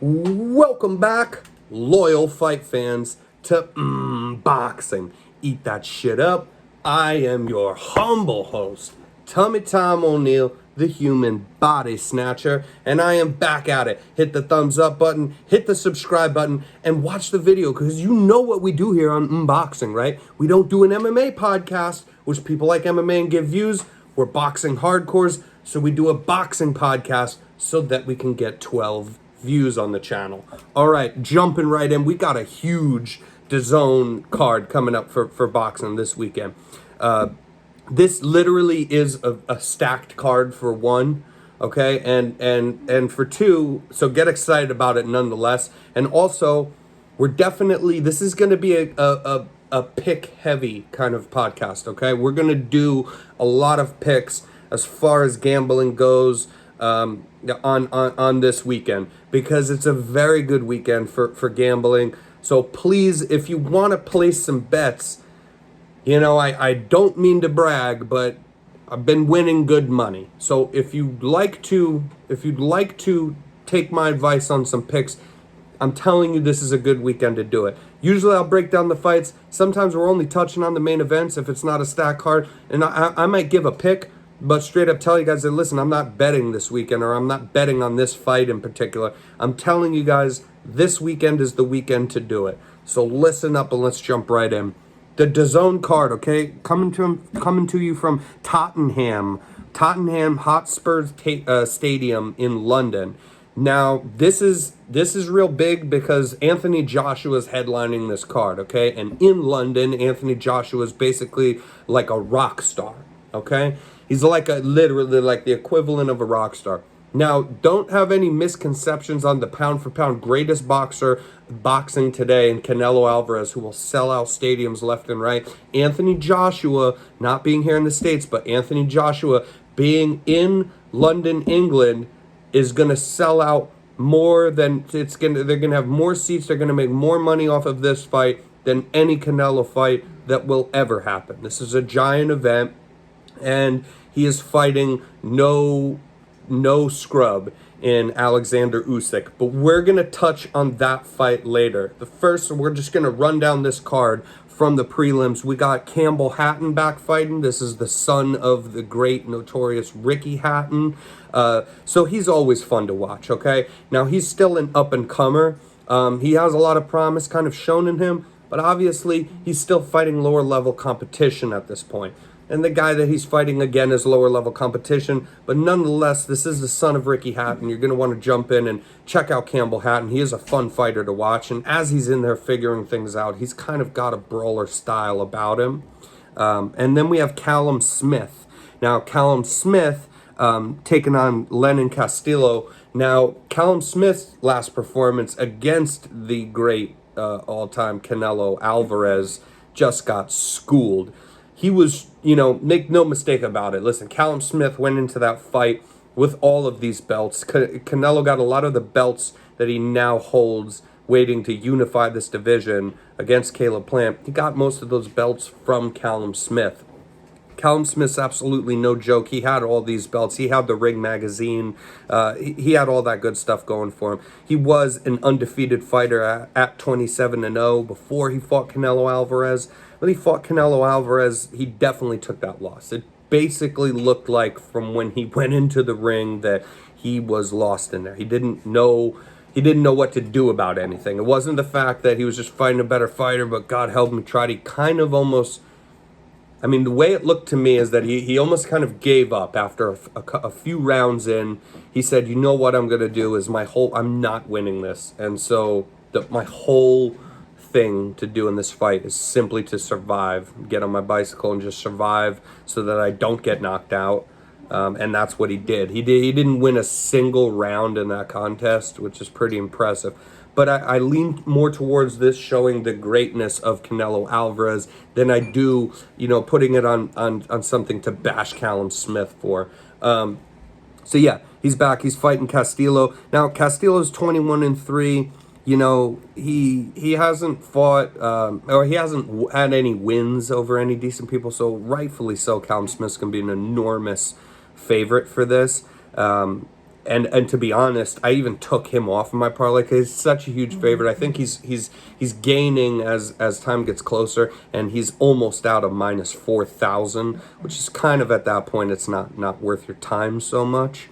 Welcome back, loyal fight fans, to boxing. Eat that shit up. I am your humble host, Tummy Tom O'Neill, the human body snatcher, and I am back at it. Hit the thumbs up button, hit the subscribe button, and watch the video, because you know what we do here on Boxing, right? We don't do an MMA podcast, which people like MMA and give views. We're boxing hardcores, so we do a boxing podcast so that we can get 12 views on the channel. All right, jumping right in. We got a huge dazn card coming up for boxing this weekend. This literally is a stacked card for one, okay, and for two. So get excited about it nonetheless. And also, this is going to be a pick heavy kind of podcast. Okay, we're going to do a lot of picks as far as gambling goes on this weekend, because it's a very good weekend for gambling. So please, if you want to place some bets, I don't mean to brag, but I've been winning good money. So if you'd like to take my advice on some picks, I'm telling you, this is a good weekend to do it. Usually I'll break down the fights. Sometimes we're only touching on the main events if it's not a stack card, and I might give a pick, but straight up tell you guys that, listen, I'm not betting this weekend, or I'm not betting on this fight in particular. I'm telling you guys, this weekend is the weekend to do it. So listen up and let's jump right in. The DAZN card, okay, coming to you from Tottenham Hotspur Stadium in London. Now, this is real big because Anthony Joshua is headlining this card, okay? And in London, Anthony Joshua is basically like a rock star, okay? He's literally like the equivalent of a rock star. Now, don't have any misconceptions on the pound-for-pound greatest boxer boxing today in Canelo Alvarez, who will sell out stadiums left and right. Anthony Joshua, not being here in the States, but Anthony Joshua being in London, England, is going to sell out more than they're going to have more seats. They're going to make more money off of this fight than any Canelo fight that will ever happen. This is a giant event, and he is fighting no scrub in Alexander Usyk. But we're going to touch on that fight later. We're just going to run down this card from the prelims. We got Campbell Hatton back fighting. This is the son of the great, notorious Ricky Hatton. So he's always fun to watch, okay? Now, he's still an up-and-comer. He has a lot of promise kind of shown in him, but obviously he's still fighting lower-level competition at this point. And the guy that he's fighting again is lower-level competition, but nonetheless, this is the son of Ricky Hatton. You're going to want to jump in and check out Campbell Hatton. He is a fun fighter to watch, and as he's in there figuring things out, he's kind of got a brawler style about him. And then we have Callum Smith. Now, Callum Smith taking on Lenin Castillo. Now, Callum Smith's last performance against the great all-time Canelo Alvarez just got schooled. He was, make no mistake about it. Listen, Callum Smith went into that fight with all of these belts. Canelo got a lot of the belts that he now holds, waiting to unify this division against Caleb Plant. He got most of those belts from Callum Smith. Callum Smith's absolutely no joke. He had all these belts. He had the Ring magazine. He had all that good stuff going for him. He was an undefeated fighter at 27-0 before he fought Canelo Alvarez. When he fought Canelo Alvarez, he definitely took that loss. It basically looked like from when he went into the ring that he was lost in there. He didn't know what to do about anything. It wasn't the fact that he was just fighting a better fighter, but God help him, tried. He kind of almost... the way it looked to me is that he almost kind of gave up after a few rounds in. He said, you know what I'm going to do is I'm not winning this. And so my whole thing to do in this fight is simply to survive, get on my bicycle and just survive so that I don't get knocked out. And that's what he did. He didn't win a single round in that contest, which is pretty impressive. But I lean more towards this showing the greatness of Canelo Alvarez than I do, putting it on something to bash Callum Smith for. So yeah, he's back. He's fighting Castillo. Now, Castillo's 21-3. He hasn't fought, or he hasn't had any wins over any decent people. So rightfully so, Callum Smith's going to be an enormous favorite for this. And to be honest, I even took him off of my parlay because he's such a huge favorite. I think he's gaining as time gets closer, and he's almost out of minus 4,000, which is kind of at that point it's not worth your time so much.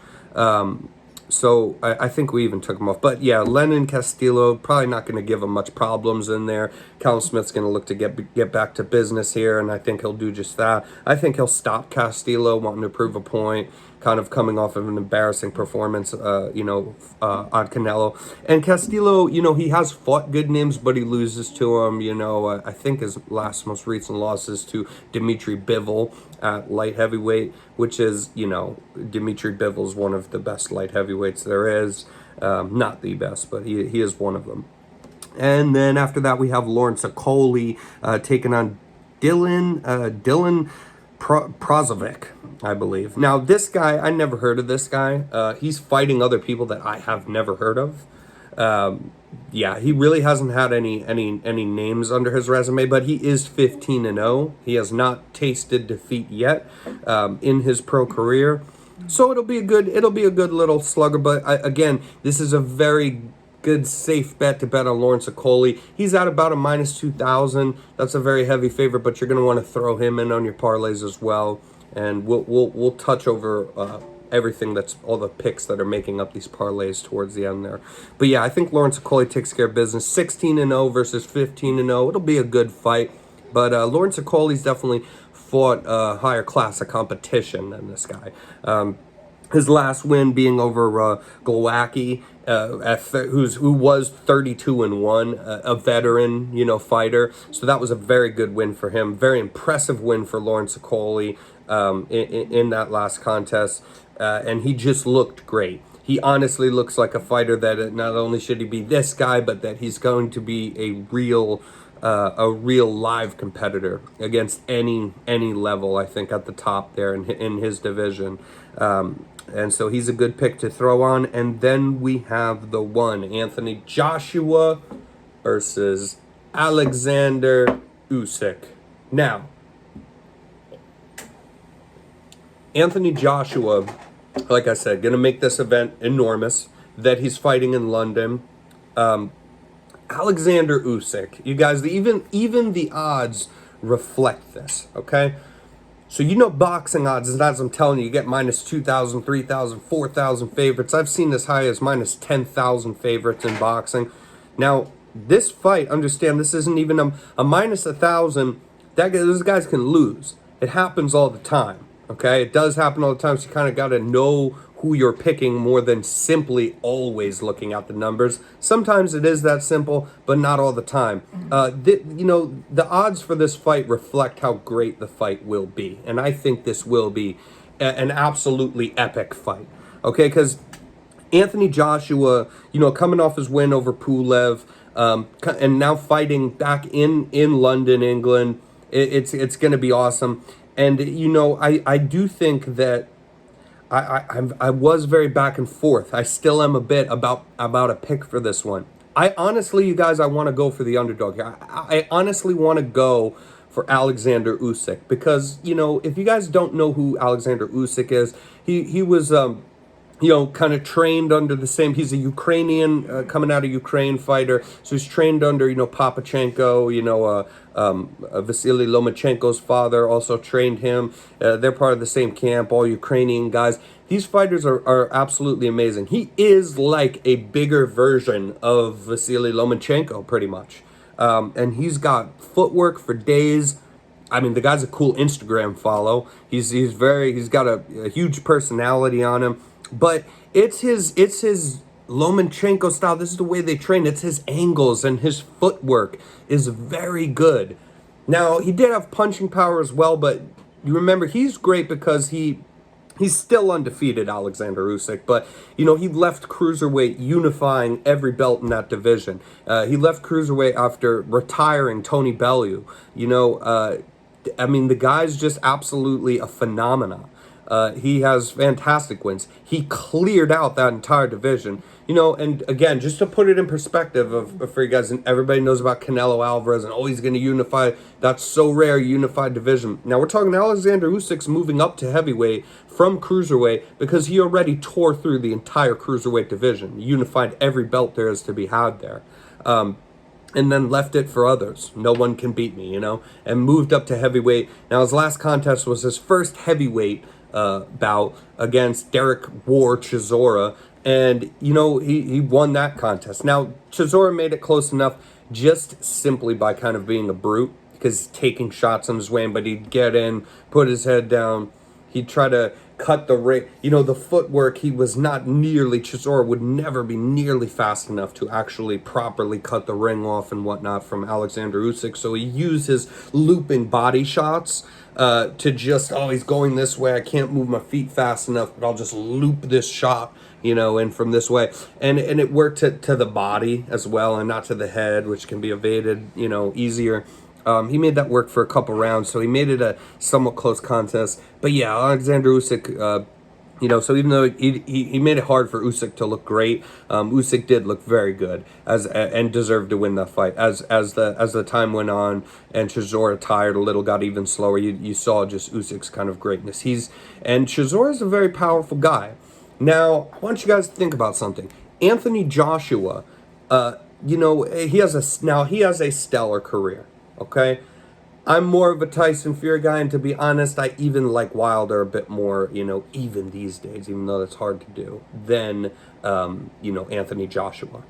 So I think we even took him off. But yeah, Lennon Castillo, probably not going to give him much problems in there. Callum Smith's going to look to get back to business here, and I think he'll do just that. I think he'll stop Castillo, wanting to prove a point, kind of coming off of an embarrassing performance, on Canelo. And Castillo, he has fought good names, but he loses to him. I think his most recent loss is to Dimitri Bivol at light heavyweight, which is, Dimitri Bivol's one of the best light heavyweights there is. Not the best, but he is one of them. And then after that, we have Lawrence Okoli taking on Dylan Prozovic, I believe. Now, this guy, I never heard of this guy. He's fighting other people that I have never heard of. He really hasn't had any names under his resume, but he is 15-0. He has not tasted defeat yet in his pro career. So it'll be a good little slugger. But again, this is a very good safe bet to bet on Lawrence Okoli. He's at about a minus 2,000. That's a very heavy favorite, but you're going to want to throw him in on your parlays as well. And we'll touch over everything, that's all the picks that are making up these parlays towards the end there. But yeah, I think Lawrence Okoli takes care of business. 16-0 versus 15-0. It'll be a good fight. But Lawrence Okoli's definitely fought a higher class of competition than this guy. His last win being over Glowacki, who was 32-1, a veteran, fighter. So that was a very good win for him. Very impressive win for Lawrence Okoli in that last contest. And he just looked great. He honestly looks like a fighter that not only should he be this guy, but that he's going to be a real live competitor against any level, I think, at the top there in his division. And so he's a good pick to throw on. And then we have the one, Anthony Joshua versus Alexander Usyk. Now, Anthony Joshua, like I said, going to make this event enormous, that he's fighting in London. Alexander Usyk, you guys, even the odds reflect this, okay? So boxing odds, and as I'm telling you get minus 2,000, 3,000, 4,000 favorites. I've seen as high as minus 10,000 favorites in boxing. Now, this fight, understand, this isn't even a minus 1,000. Those guys can lose. It happens all the time, okay? It does happen all the time, so you kind of got to know who you're picking more than simply always looking at the numbers. Sometimes it is that simple, but not all the time. The odds for this fight reflect how great the fight will be. And I think this will be an absolutely epic fight. Okay, because Anthony Joshua, coming off his win over Pulev, and now fighting back in London, England, it's going to be awesome. And, I do think that I was very back and forth. I still am a bit about a pick for this one. I honestly, you guys, I want to go for the underdog here. I honestly want to go for Alexander Usyk because, if you guys don't know who Alexander Usyk is, he was kind of trained under the same, he's a Ukrainian, coming out of Ukraine fighter. So he's trained under, Papachenko, Vasily Lomachenko's father also trained him. They're part of the same camp, all Ukrainian guys. These fighters are absolutely amazing. He is like a bigger version of Vasily Lomachenko, pretty much. And he's got footwork for days. I mean, the guy's a cool Instagram follow. He's got a huge personality on him. But it's his Lomachenko style. This is the way they train. It's his angles, and his footwork is very good. Now, he did have punching power as well, but you remember, he's great because he's still undefeated, Alexander Usyk, but, he left cruiserweight unifying every belt in that division. He left cruiserweight after retiring Tony Bellew. The guy's just absolutely a phenomenon. He has fantastic wins. He cleared out that entire division. And again, just to put it in perspective for you guys, and everybody knows about Canelo Alvarez and he's going to unify. That's so rare, unified division. Now we're talking Alexander Usyk's moving up to heavyweight from cruiserweight because he already tore through the entire cruiserweight division, unified every belt there is to be had there. And then left it for others. No one can beat me, and moved up to heavyweight. Now his last contest was his first heavyweight bout against Derek War Chisora. And, he won that contest. Now, Chisora made it close enough just simply by kind of being a brute, because he's taking shots on his way, but he'd get in, put his head down, he'd try to cut the ring. The footwork, Chisora would never be nearly fast enough to actually properly cut the ring off and whatnot from Alexander Usyk. So he used his looping body shots to just, he's going this way, I can't move my feet fast enough, but I'll just loop this shot, in from this way. And it worked to the body as well, and not to the head, which can be evaded, easier. He made that work for a couple rounds, so he made it a somewhat close contest. But yeah, Alexander Usyk, so even though he made it hard for Usyk to look great, Usyk did look very good and deserved to win that fight. As the time went on and Chisora tired a little, got even slower, you saw just Usyk's kind of greatness. And Chisora's a very powerful guy. Now, I want you guys to think about something. Anthony Joshua, he has a stellar career. Okay, I'm more of a Tyson Fury guy, and to be honest, I even like Wilder a bit more, even these days, even though that's hard to do, than, Anthony Joshua.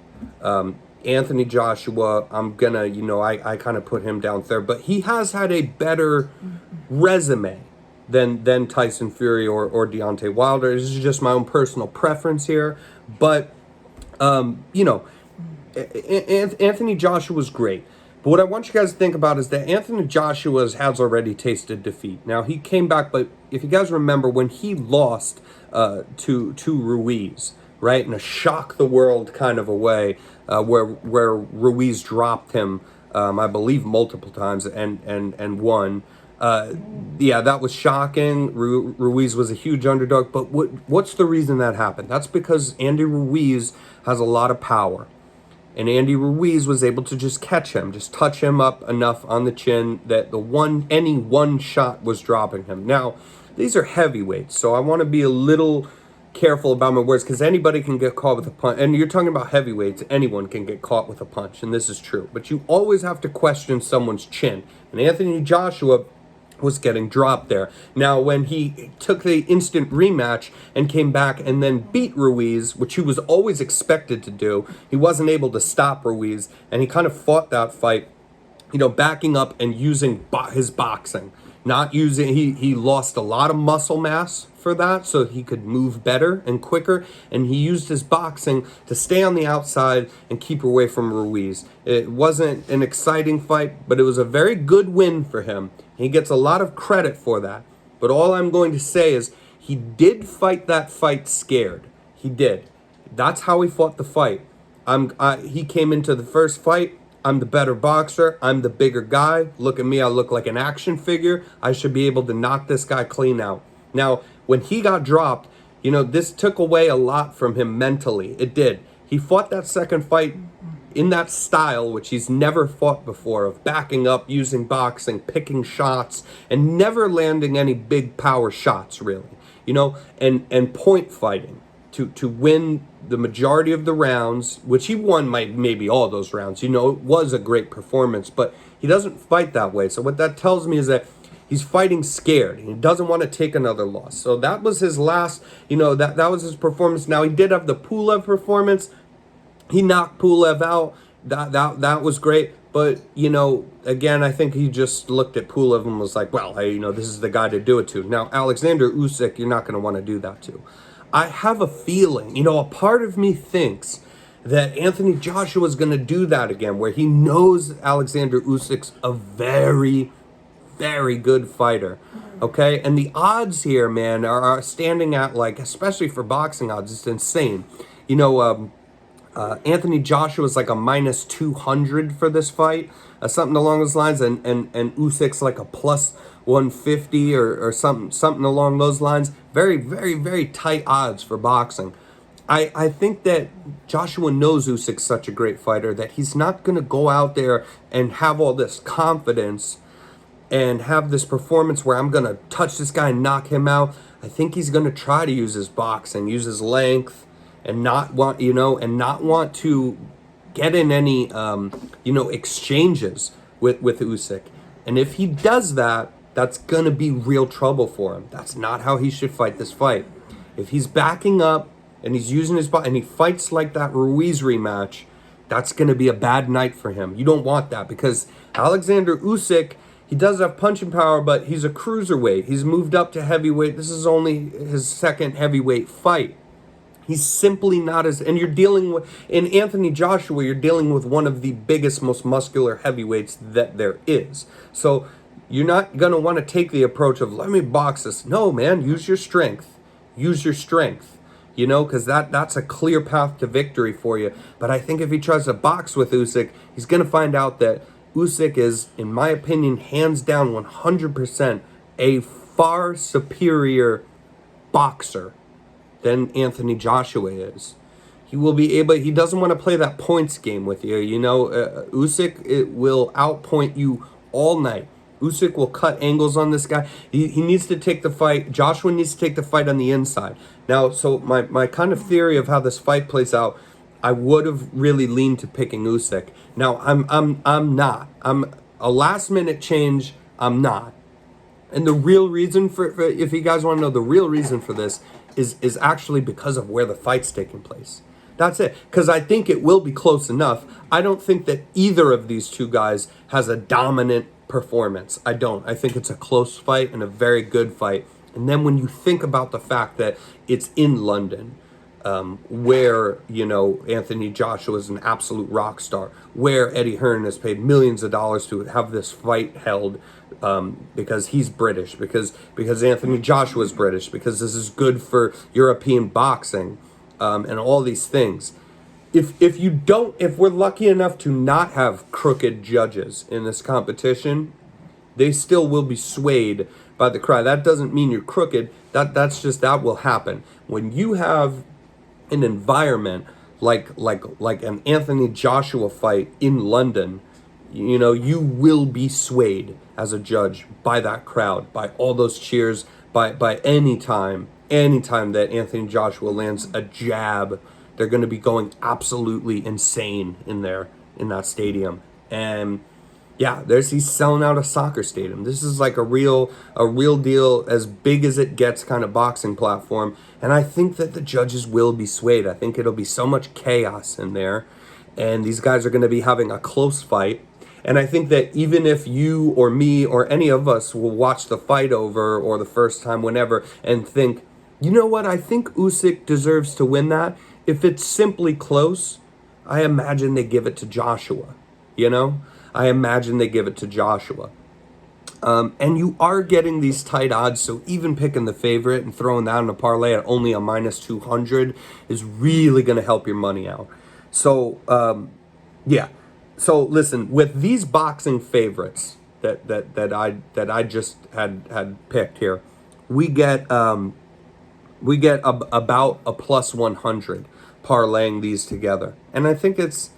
Anthony Joshua, I'm gonna, I kind of put him down there, but he has had a better resume than Tyson Fury or Deontay Wilder. This is just my own personal preference here, but, Anthony Joshua was great. But what I want you guys to think about is that Anthony Joshua has already tasted defeat. Now, he came back, but if you guys remember, when he lost to Ruiz, right, in a shock-the-world kind of a way, where Ruiz dropped him, I believe, multiple times and won. That was shocking. Ruiz was a huge underdog, but what's the reason that happened? That's because Andy Ruiz has a lot of power. And Andy Ruiz was able to just catch him, just touch him up enough on the chin that any one shot was dropping him. Now, these are heavyweights, so I want to be a little careful about my words, because anybody can get caught with a punch. And you're talking about heavyweights, anyone can get caught with a punch, and this is true. But you always have to question someone's chin. And Anthony Joshua was getting dropped there. Now, when he took the instant rematch and came back and then beat Ruiz, which he was always expected to do, he wasn't able to stop Ruiz, and he kind of fought that fight, backing up and using his boxing. He lost a lot of muscle mass for that, so he could move better and quicker, and he used his boxing to stay on the outside and keep away from Ruiz. It wasn't an exciting fight, but it was a very good win for him. He gets a lot of credit for that. But all I'm going to say is he did fight that fight scared. He did. That's how he fought the fight. He came into the first fight, I'm the better boxer, I'm the bigger guy. Look at me, I look like an action figure. I should be able to knock this guy clean out. Now, when he got dropped, this took away a lot from him mentally. It did. He fought that second fight in that style, which he's never fought before, of backing up, using boxing, picking shots, and never landing any big power shots, really, and point fighting to win the majority of the rounds, which he won maybe all those rounds. It was a great performance, but he doesn't fight that way. So what that tells me is that he's fighting scared. He doesn't want to take another loss. So that was his last, that was his performance. Now, he did have the Pulev performance. He knocked Pulev out. That was great. But, again, I think he just looked at Pulev and was like, well, this is the guy to do it to. Now, Alexander Usyk, you're not going to want to do that to. I have a feeling, a part of me thinks that Anthony Joshua is going to do that again, where he knows Alexander Usyk's a very, very good fighter. Okay? And the odds here, man, are standing at, especially for boxing odds, it's insane. Anthony Joshua is like a minus 200 for this fight, something along those lines, and Usyk's like a plus 150 or something along those lines. Very, very, very tight odds for boxing. I think that Joshua knows Usyk's such a great fighter that he's not going to go out there and have all this confidence and have this performance where I'm going to touch this guy and knock him out. I think he's going to try to use his boxing, use his length, and not want, and not want to get in any, exchanges with Usyk. And if he does that, that's going to be real trouble for him. That's not how he should fight this fight. If he's backing up and he's using his body and he fights like that Ruiz rematch, that's going to be a bad night for him. You don't want that because Alexander Usyk, he does have punching power, but he's a cruiserweight. He's moved up to heavyweight. This is only his second heavyweight fight. He's simply not as, and you're dealing with, in Anthony Joshua, you're dealing with one of the biggest, most muscular heavyweights that there is. So you're not going to want to take the approach of, let me box this. No, man, use your strength. Use your strength, because that's a clear path to victory for you. But I think if he tries to box with Usyk, he's going to find out that Usyk is, in my opinion, hands down 100% a far superior boxer than Anthony Joshua is. He will be able, he doesn't want to play that points game with you. Usyk will outpoint you all night. Usyk will cut angles on this guy. He needs to take the fight. Joshua needs to take the fight on the inside. Now, so my kind of theory of how this fight plays out, I would have really leaned to picking Usyk. Now, I'm not. I'm a last minute change. I'm not. And the real reason for if you guys want to know the real reason for this is actually because of where the fight's taking place. That's it. Because I think it will be close enough. I don't think that either of these two guys has a dominant performance. I don't. I think it's a close fight and a very good fight. And then when you think about the fact that it's in London, where, Anthony Joshua is an absolute rock star, where Eddie Hearn has paid millions of dollars to have this fight held, because he's British, because Anthony Joshua is British, because this is good for European boxing, and all these things. If we're lucky enough to not have crooked judges in this competition, they still will be swayed by the crowd. That doesn't mean you're crooked. That will happen. When you have an environment like an Anthony Joshua fight in London, you will be swayed as a judge by that crowd, by all those cheers, by any time that Anthony Joshua lands a jab, they're going to be going absolutely insane in that stadium. And yeah, he's selling out a soccer stadium. This is like a real deal, as big as it gets kind of boxing platform. And I think that the judges will be swayed. I think it'll be so much chaos in there. And these guys are going to be having a close fight. And I think that even if you or me or any of us will watch the fight over or the first time, whenever, and think, you know what, I think Usyk deserves to win that. If it's simply close, I imagine they give it to Joshua, I imagine they give it to Joshua. And you are getting these tight odds, so even picking the favorite and throwing that in a parlay at only a minus 200 is really going to help your money out. So, yeah. So listen, with these boxing favorites that I just had picked here, we get about a plus 100 parlaying these together, and I think it's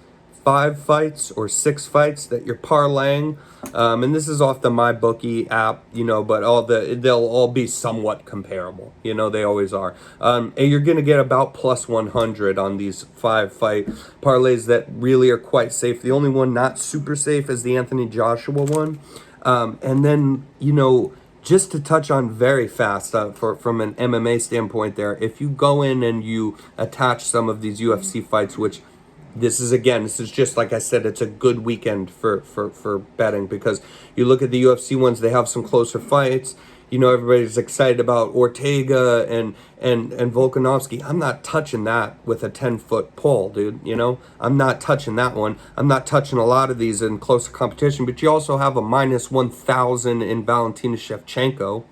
5 fights or 6 fights that you're parlaying, and this is off the MyBookie app, but they'll all be somewhat comparable, they always are, and you're gonna get about plus 100 on these 5 fight parlays that really are quite safe. The only one not super safe is the Anthony Joshua one, and then just to touch on very fast, from an MMA standpoint there, if you go in and you attach some of these UFC fights, which this is just like I said, it's a good weekend for betting, because you look at the UFC ones, they have some closer fights. Everybody's excited about Ortega and Volkanovski. I'm not touching that with a 10-foot pole, dude. I'm not touching that one. I'm not touching a lot of these in closer competition. But you also have a minus 1,000 in Valentina Shevchenko,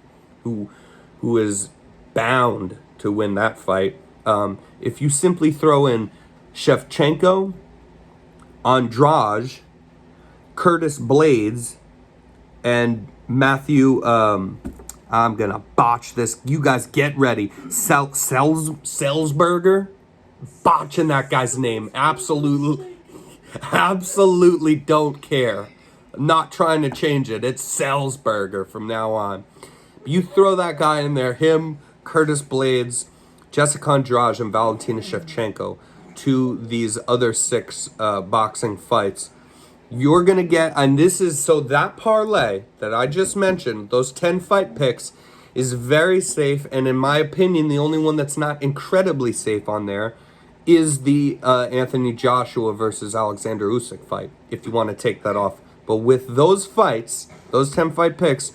who is bound to win that fight. If you simply throw in Shevchenko, Andrade, Curtis Blades, and Matthew, I'm gonna botch this. You guys get ready. Selsberger, botching that guy's name. Absolutely don't care. Not trying to change it. It's Selsberger from now on. You throw that guy in there, him, Curtis Blades, Jessica Andrade, and Valentina Shevchenko, to these other 6 boxing fights. You're going to get, and this is, so that parlay that I just mentioned, those 10 fight picks, is very safe. And in my opinion, the only one that's not incredibly safe on there is the Anthony Joshua versus Alexander Usyk fight, if you want to take that off. But with those fights, those 10 fight picks,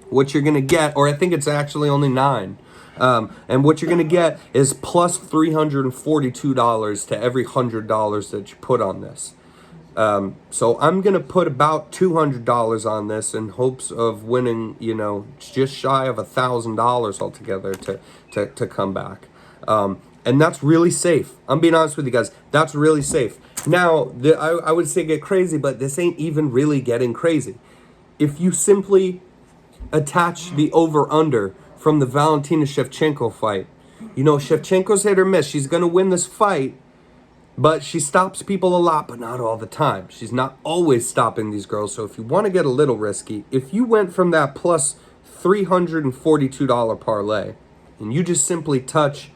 what you're going to get, or I think it's actually only 9, and what you're going to get is plus $342 to every $100 that you put on this. So I'm going to put about $200 on this in hopes of winning, just shy of $1,000 altogether to come back. And that's really safe. I'm being honest with you guys. That's really safe. Now, I would say get crazy, but this ain't even really getting crazy. If you simply attach the over-under from the Valentina Shevchenko fight, Shevchenko's hit or miss. She's going to win this fight, but she stops people a lot, but not all the time. She's not always stopping these girls. So if you want to get a little risky, if you went from that plus $342 parlay and you just simply touch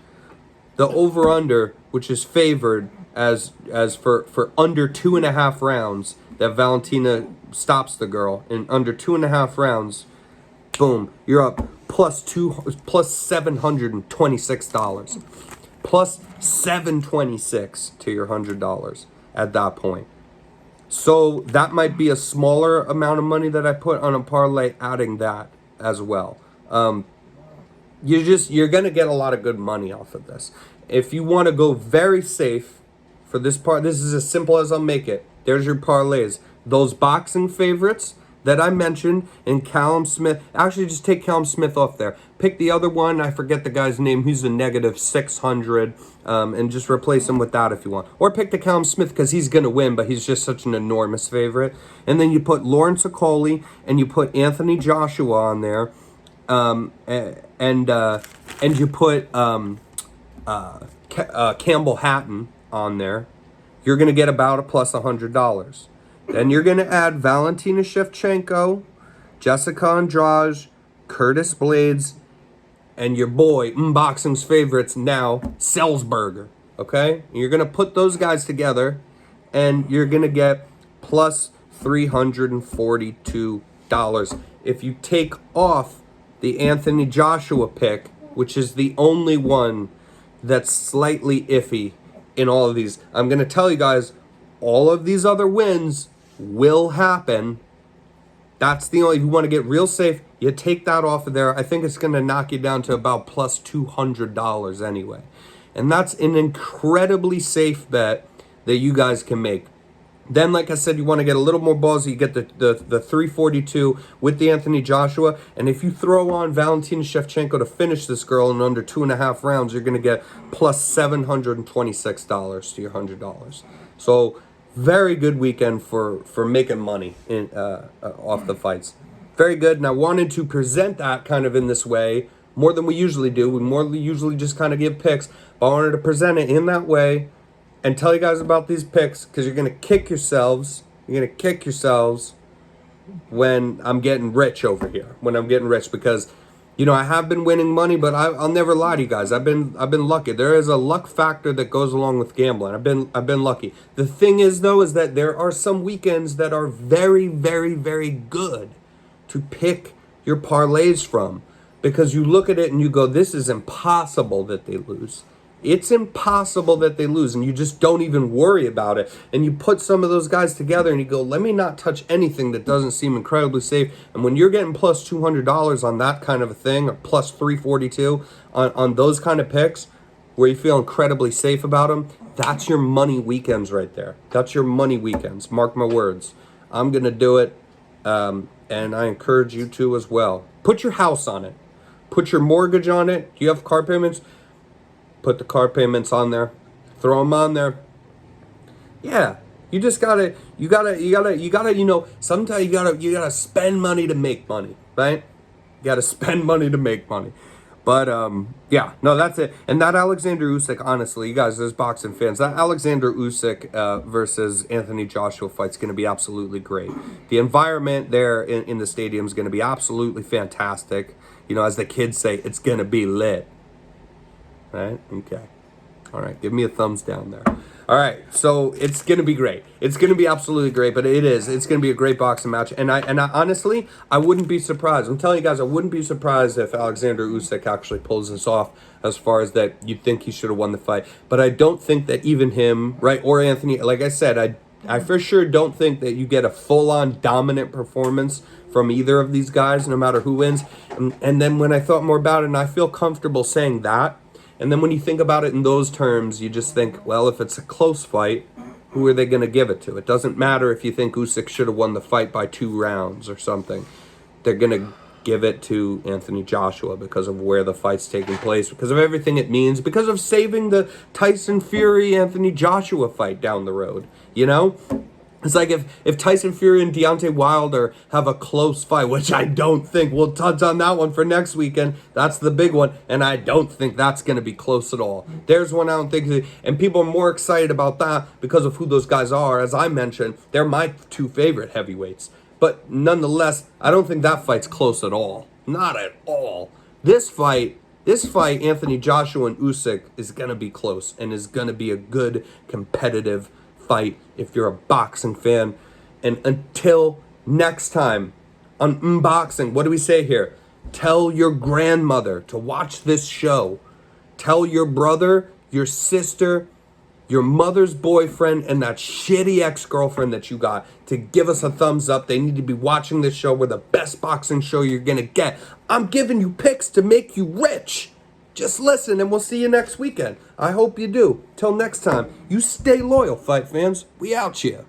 the over-under, which is favored as for under 2.5 rounds, that Valentina stops the girl in under 2.5 rounds, boom, you're up plus $726. Plus $726 to your $100 at that point. So that might be a smaller amount of money that I put on a parlay, adding that as well. You're gonna get a lot of good money off of this. If you want to go very safe for this part, this is as simple as I'll make it. There's your parlays. Those boxing favorites that I mentioned, and Callum Smith. Actually, just take Callum Smith off there. Pick the other one. I forget the guy's name. He's a negative 600, and just replace him with that if you want. Or pick the Callum Smith because he's going to win, but he's just such an enormous favorite. And then you put Lawrence Okoli, and you put Anthony Joshua on there, and you put Campbell Hatton on there. You're going to get about a plus $100. Then you're going to add Valentina Shevchenko, Jessica Andrade, Curtis Blades, and your boy, boxing's favorites now, Selsberger. Okay? And you're going to put those guys together, and you're going to get plus $342. If you take off the Anthony Joshua pick, which is the only one that's slightly iffy in all of these, I'm going to tell you guys, all of these other wins will happen. That's the only, if you want to get real safe, you take that off of there. I think it's going to knock you down to about plus $200 anyway. And that's an incredibly safe bet that you guys can make. Then, like I said, you want to get a little more ballsy. You get the 342 with the Anthony Joshua. And if you throw on Valentina Shevchenko to finish this girl in under 2.5 rounds, you're going to get plus $726 to your $100. So very good weekend for making money off the fights. Very good. And I wanted to present that kind of in this way more than we usually do. We usually just kind of give picks. But I wanted to present it in that way and tell you guys about these picks, because you're going to kick yourselves. You're going to kick yourselves when I'm getting rich over here. When I'm getting rich, because I have been winning money, but I'll never lie to you guys. I've been lucky. There is a luck factor that goes along with gambling. I've been lucky. The thing is, though, is that there are some weekends that are very, very, very good to pick your parlays from, because you look at it and you go, this is impossible that they lose. It's impossible that they lose, and you just don't even worry about it. And you put some of those guys together and you go, let me not touch anything that doesn't seem incredibly safe. And when you're getting plus $200 on that kind of a thing, or plus 342 on those kind of picks, where you feel incredibly safe about them, that's your money weekends right there. That's your money weekends. Mark my words. I'm going to do it, and I encourage you to as well. Put your house on it. Put your mortgage on it. Do you have car payments? Put the car payments on there. Throw them on there. Yeah, you just gotta, sometimes you gotta spend money to make money, right? You gotta spend money to make money. But yeah, no, that's it. And that Alexander Usyk, honestly, you guys, as boxing fans, that Alexander Usyk versus Anthony Joshua fight's going to be absolutely great. The environment there in the stadium is going to be absolutely fantastic. As the kids say, it's going to be lit. Right? Okay. All right, give me a thumbs down there. All right, so it's gonna be great. It's gonna be absolutely great, but it is. It's gonna be a great boxing match, and I honestly, I wouldn't be surprised. I'm telling you guys, I wouldn't be surprised if Alexander Usyk actually pulls this off. As far as that, you'd think he should have won the fight, but I don't think that even him, right, or Anthony, like I said, I for sure don't think that you get a full-on dominant performance from either of these guys, no matter who wins. And then when I thought more about it, and I feel comfortable saying that. And then when you think about it in those terms, you just think, well, if it's a close fight, who are they going to give it to? It doesn't matter if you think Usyk should have won the fight by 2 rounds or something. They're going to give it to Anthony Joshua because of where the fight's taking place, because of everything it means, because of saving the Tyson Fury-Anthony Joshua fight down the road, It's like if Tyson Fury and Deontay Wilder have a close fight, which I don't think. We'll touch on that one for next weekend. That's the big one, and I don't think that's going to be close at all. There's one I don't think, and people are more excited about that because of who those guys are. As I mentioned, they're my 2 favorite heavyweights. But nonetheless, I don't think that fight's close at all. Not at all. This fight, Anthony Joshua and Usyk, is going to be close and is going to be a good competitive fight if you're a boxing fan. And until next time on Unboxing, what do we say here? Tell your grandmother to watch this show. Tell your brother, your sister, your mother's boyfriend, and that shitty ex-girlfriend that you got to give us a thumbs up. They need to be watching this show. We're the best boxing show you're gonna get. I'm giving you picks to make you rich. Just listen, and we'll see you next weekend. I hope you do. Till next time, you stay loyal, fight fans. We out here.